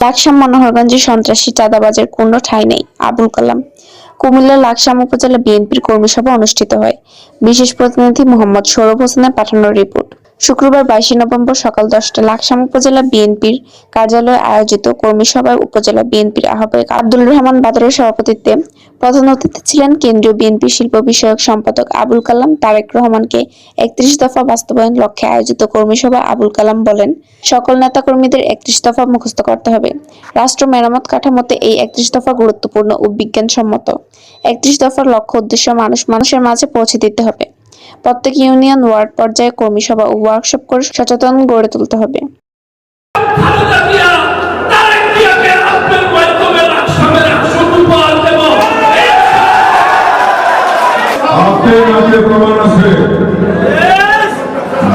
লাকসাম মনোহরগঞ্জে সন্ত্রাসী চাঁদাবাজের কোনো ঠাঁই নেই। আবুল কালাম। কুমিল্লার লাকসাম উপজেলা বিএনপির কর্মী সভা অনুষ্ঠিত হয়। বিশেষ প্রতিনিধি মোহাম্মদ সৌরভ হোসেনের পাঠানো রিপোর্ট। শুক্রবার 22 নভেম্বর সকাল 10টায় লাকসাম উপজেলা বিএনপির কার্যালয়ে আয়োজিত কর্মী সভায় উপজেলা বিএনপির আহ্বায়ক আব্দুল রহমান বাদরের সভাপতিত্বে প্রধান অতিথি ছিলেন কেন্দ্রীয় বিএনপি শিল্প বিষয়ক সম্পাদক আবুল কালাম তারেক রহমানকে 31 দফা বাস্তবায়ন লক্ষ্যে আয়োজিত কর্মী সভায় আবুল কালাম বলেন, সকল নেতাকর্মীদের 31 দফা মুখস্থ করতে হবে। রাষ্ট্র মেরামত কাঠামোতে এই 31 দফা গুরুত্বপূর্ণ ও বিজ্ঞানসম্মত। 31 দফার লক্ষ্য উদ্দেশ্য মানুষের মাঝে পৌঁছে দিতে হবে। প্রত্যেক ইউনিয়ন ওয়ার্ড পর্যায়ে কর্মী সভা ও ওয়ার্কশপ করে সচেতন গড়ে তুলতে হবে।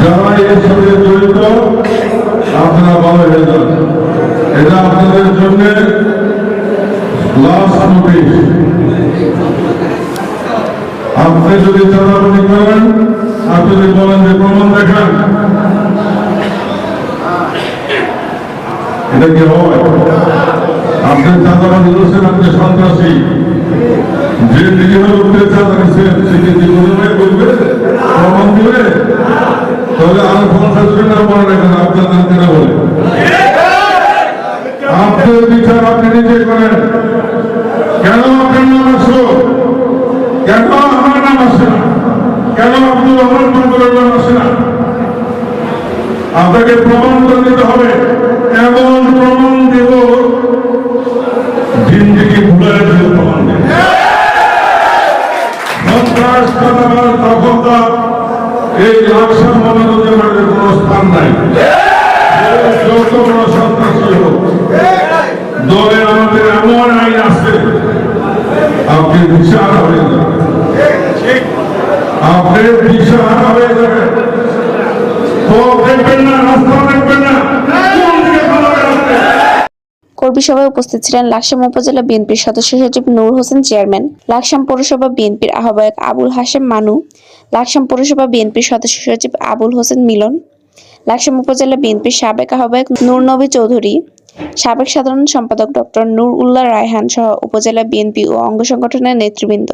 যারা এর সাথে জড়িত আপনারা ভালো হয়ে যান। এটা আপনাদের জন্য লাস্ট নোটিশ। আপনি যদি চাঁদাবাজি করেন, আপনি যদি বলেন যে প্রমাণ দেখান, এটা কি হয়? আপনি চাঁদাবাজি করছেন, আপনি সন্ত্রাসী। যে নিরীহ লোকদের চাঁদা দিচ্ছেন সে কি জীবনে বলবে, প্রমাণ দিবে? তাহলে আর 50 জনের নাম মনে রাখেন, আপনার নাম কেন বলে? আপনার বিচার আপনি নিজে করেন। কেন আপনার নাম আসলো? কেন আমার নাম আসে না? কেন আব্দুল রহমান বাদরের নাম আসে না? আপনাকে প্রমাণ করে দিতে হবে। এমন প্রমাণ দেব, জিন্দিগি ভুলে দেব প্রমাণ দেব। সন্ত্রাস, চাঁদাবাজ, দখলদার এই লাকসাম মনোরঞ্জনের মাঝে কোনো স্থান নাই। যত বড় সন্ত্রাসী হোক, দলে আমাদের এমন আইন আছে, আপনি দিশাহারা হয়ে যাবেন। আপনি দিশাহারা হয়ে যাবেন। পথ দেখবেন না, রাস্তা দেখবেন না, কোন দিকে পালাবেন আপনি? কর্মী সভায় উপস্থিত ছিলেন লাকসাম উপজেলা বিএনপির সদস্য সচিব নূর হোসেন চেয়ারম্যান, লাকসাম পৌরসভা বিএনপির আহ্বায়ক আবুল হাশেম মানু, লাকসাম পৌরসভা বিএনপির সদস্য সচিব আবুল হোসেন মিলন, লাকসাম উপজেলা বিএনপির সাবেক আহ্বায়ক নূর নবী চৌধুরী, সাবেক সাধারণ সম্পাদক ডক্টর নূর উল্লাহ রায়হান সহ উপজেলা বিএনপি ও অঙ্গ সংগঠনের নেতৃবৃন্দ।